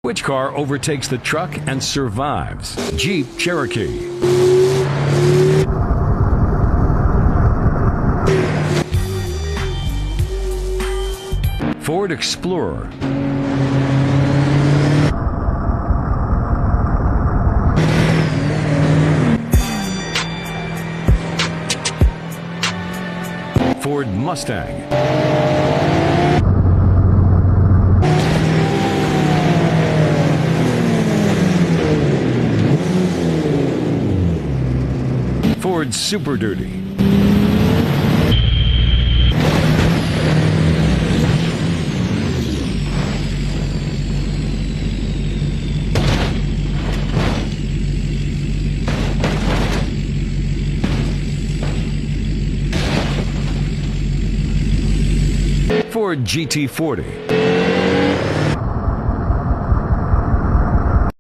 Which car overtakes the truck and survives? Jeep Cherokee, Ford Explorer, Ford Mustang, Ford Super Duty, Ford GT40,